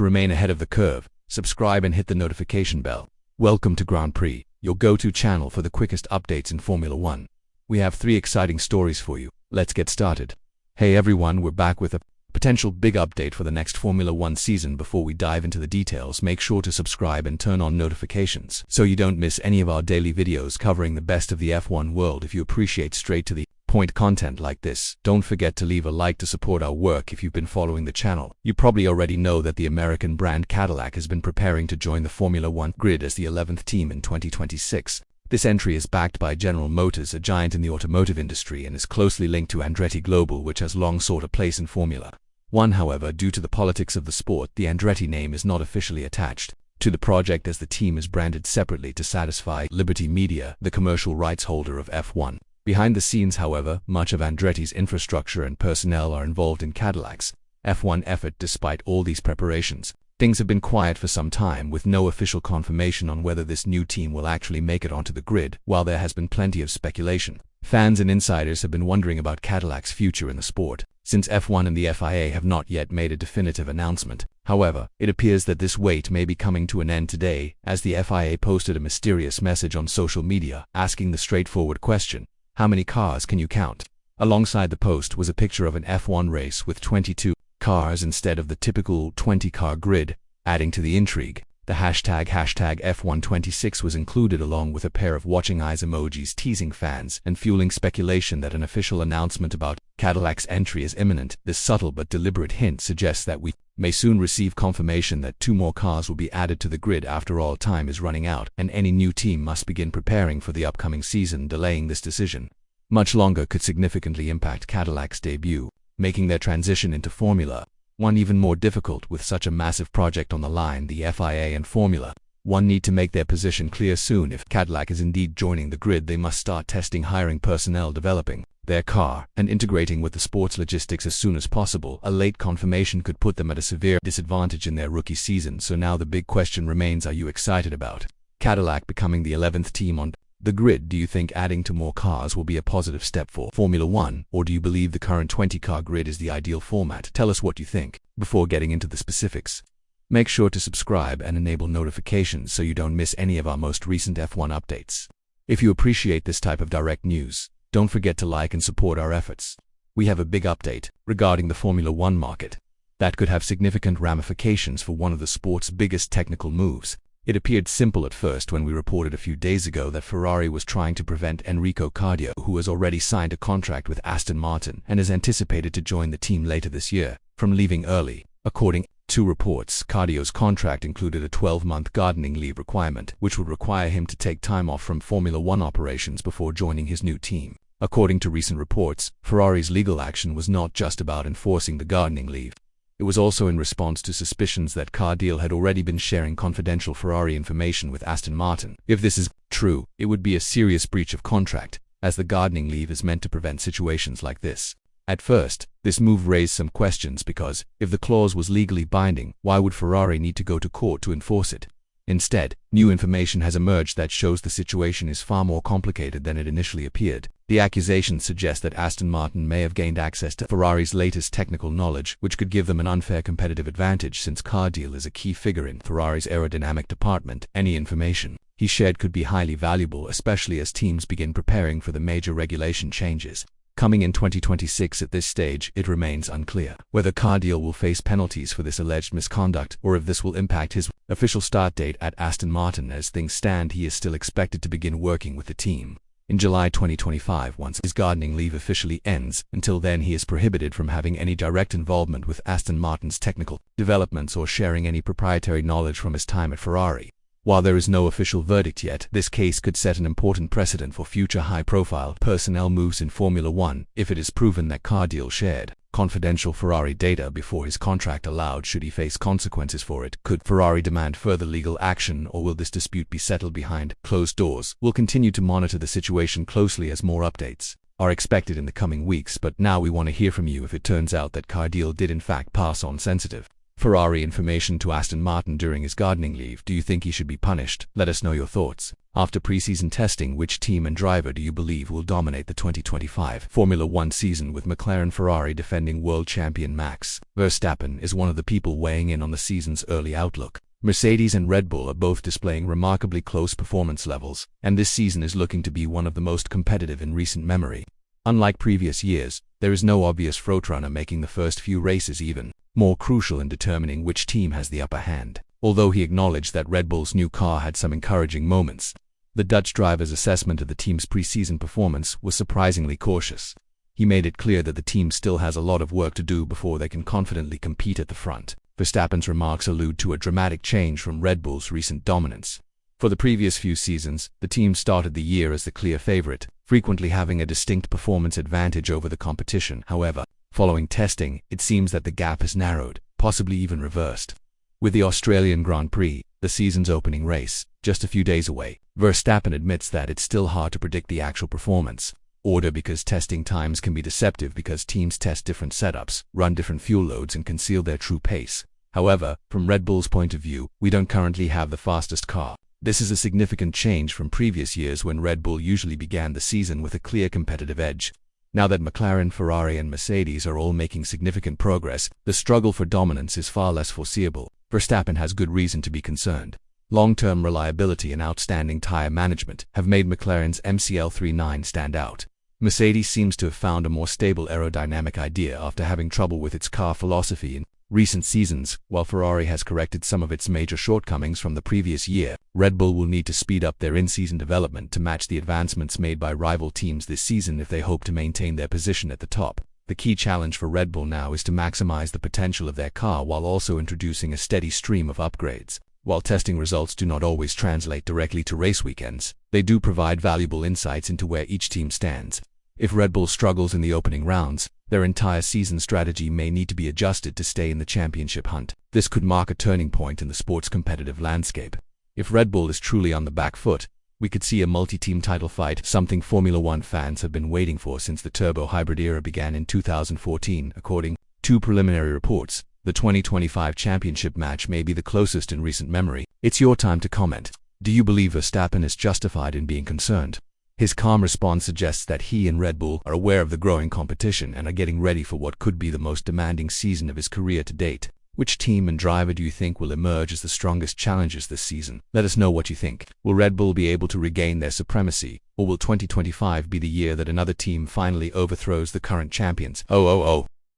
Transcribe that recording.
To remain ahead of the curve, subscribe and hit the notification bell. Welcome to Grand Prix, your go-to channel for the quickest updates in Formula One. We have 3 exciting stories for you. Let's get started. Hey everyone, we're back with a potential big update for the next Formula One season. Before we dive into the details, make sure to subscribe and turn on notifications so you don't miss any of our daily videos covering the best of the F1 world. If you appreciate straight to the point content like this, don't forget to leave a like to support our work. If you've been following the channel, you probably already know that the American brand Cadillac has been preparing to join the Formula One grid as the 11th team in 2026. This entry is backed by General Motors, a giant in the automotive industry, and is closely linked to Andretti Global, which has long sought a place in Formula One. However, due to the politics of the sport, the Andretti name is not officially attached to the project, as the team is branded separately to satisfy Liberty Media, the commercial rights holder of F1. Behind the scenes, however, much of Andretti's infrastructure and personnel are involved in Cadillac's F1 effort. Despite all these preparations, things have been quiet for some time, with no official confirmation on whether this new team will actually make it onto the grid. While there has been plenty of speculation, fans and insiders have been wondering about Cadillac's future in the sport, since F1 and the FIA have not yet made a definitive announcement. However, it appears that this wait may be coming to an end today, as the FIA posted a mysterious message on social media asking the straightforward question: how many cars can you count? Alongside the post was a picture of an F1 race with 22 cars instead of the typical 20-car grid. Adding to the intrigue, the hashtag F126 was included, along with a pair of watching eyes emojis, teasing fans and fueling speculation that an official announcement about Cadillac's entry is imminent. This subtle but deliberate hint suggests that we may soon receive confirmation that 2 more cars will be added to the grid. After all, time is running out, and any new team must begin preparing for the upcoming season. Delaying this decision much longer could significantly impact Cadillac's debut, making their transition into Formula One even more difficult. With such a massive project on the line, the FIA and Formula One need to make their position clear soon. If Cadillac is indeed joining the grid, they must start testing, hiring personnel, developing their car, and integrating with the sport's logistics as soon as possible. A late confirmation could put them at a severe disadvantage in their rookie season. So now the big question remains: are you excited about Cadillac becoming the 11th team on the grid? Do you think adding to more cars will be a positive step for Formula One, or do you believe the current 20-car grid is the ideal format? Tell us what you think. Before getting into the specifics, make sure to subscribe and enable notifications so you don't miss any of our most recent F1 updates. If you appreciate this type of direct news, don't forget to like and support our efforts. We have a big update regarding the Formula One market that could have significant ramifications for one of the sport's biggest technical moves. It appeared simple at first when we reported a few days ago that Ferrari was trying to prevent Enrico Cardio, who has already signed a contract with Aston Martin and is anticipated to join the team later this year, from leaving early. According to reports, Cardio's contract included a 12-month gardening leave requirement, which would require him to take time off from Formula One operations before joining his new team. According to recent reports, Ferrari's legal action was not just about enforcing the gardening leave. It was also in response to suspicions that Cardio had already been sharing confidential Ferrari information with Aston Martin. If this is true, it would be a serious breach of contract, as the gardening leave is meant to prevent situations like this. At first, this move raised some questions, because if the clause was legally binding, why would Ferrari need to go to court to enforce it? Instead, new information has emerged that shows the situation is far more complicated than it initially appeared. The accusations suggest that Aston Martin may have gained access to Ferrari's latest technical knowledge, which could give them an unfair competitive advantage, since Cardio is a key figure in Ferrari's aerodynamic department. Any information he shared could be highly valuable, especially as teams begin preparing for the major regulation changes coming in 2026. At this stage, it remains unclear whether Cardio will face penalties for this alleged misconduct, or if this will impact his official start date at Aston Martin. As things stand, he is still expected to begin working with the team in July 2025 once his gardening leave officially ends. Until then, he is prohibited from having any direct involvement with Aston Martin's technical developments or sharing any proprietary knowledge from his time at Ferrari. While there is no official verdict yet, this case could set an important precedent for future high-profile personnel moves in Formula One. If it is proven that Cardio shared confidential Ferrari data before his contract allowed, should he face consequences for it? Could Ferrari demand further legal action, or will this dispute be settled behind closed doors? We'll continue to monitor the situation closely as more updates are expected in the coming weeks, but now we want to hear from you if it turns out that Cardio did in fact pass on sensitive Ferrari information to Aston Martin during his gardening leave. Do you think he should be punished? Let us know your thoughts. After preseason testing, which team and driver do you believe will dominate the 2025 Formula One season, with McLaren Ferrari defending world champion Max Verstappen is one of the people weighing in on the season's early outlook. Mercedes and Red Bull are both displaying remarkably close performance levels, and this season is looking to be one of the most competitive in recent memory. Unlike previous years, there is no obvious frontrunner, making the first few races even more crucial in determining which team has the upper hand. Although he acknowledged that Red Bull's new car had some encouraging moments, the Dutch driver's assessment of the team's preseason performance was surprisingly cautious. He made it clear that the team still has a lot of work to do before they can confidently compete at the front. Verstappen's remarks allude to a dramatic change from Red Bull's recent dominance. For the previous few seasons, the team started the year as the clear favorite, frequently having a distinct performance advantage over the competition. However, following testing, it seems that the gap has narrowed, possibly even reversed. With the Australian Grand Prix, the season's opening race, just a few days away, Verstappen admits that it's still hard to predict the actual performance order because testing times can be deceptive because teams test different setups, run different fuel loads, and conceal their true pace. However, from Red Bull's point of view, we don't currently have the fastest car. This is a significant change from previous years when Red Bull usually began the season with a clear competitive edge. Now that McLaren, Ferrari, and Mercedes are all making significant progress, the struggle for dominance is far less foreseeable. Verstappen has good reason to be concerned. Long-term reliability and outstanding tire management have made McLaren's MCL39 stand out. Mercedes seems to have found a more stable aerodynamic idea after having trouble with its car philosophy in recent seasons, while Ferrari has corrected some of its major shortcomings from the previous year. Red Bull will need to speed up their in-season development to match the advancements made by rival teams this season if they hope to maintain their position at the top. The key challenge for Red Bull now is to maximize the potential of their car while also introducing a steady stream of upgrades. While testing results do not always translate directly to race weekends, they do provide valuable insights into where each team stands. If Red Bull struggles in the opening rounds, their entire season strategy may need to be adjusted to stay in the championship hunt. This could mark a turning point in the sport's competitive landscape. If Red Bull is truly on the back foot, we could see a multi-team title fight, something Formula One fans have been waiting for since the turbo hybrid era began in 2014. According to preliminary reports, the 2025 championship match may be the closest in recent memory. It's your time to comment. Do you believe Verstappen is justified in being concerned? His calm response suggests that he and Red Bull are aware of the growing competition and are getting ready for what could be the most demanding season of his career to date. Which team and driver do you think will emerge as the strongest challengers this season? Let us know what you think. Will Red Bull be able to regain their supremacy, or will 2025 be the year that another team finally overthrows the current champions?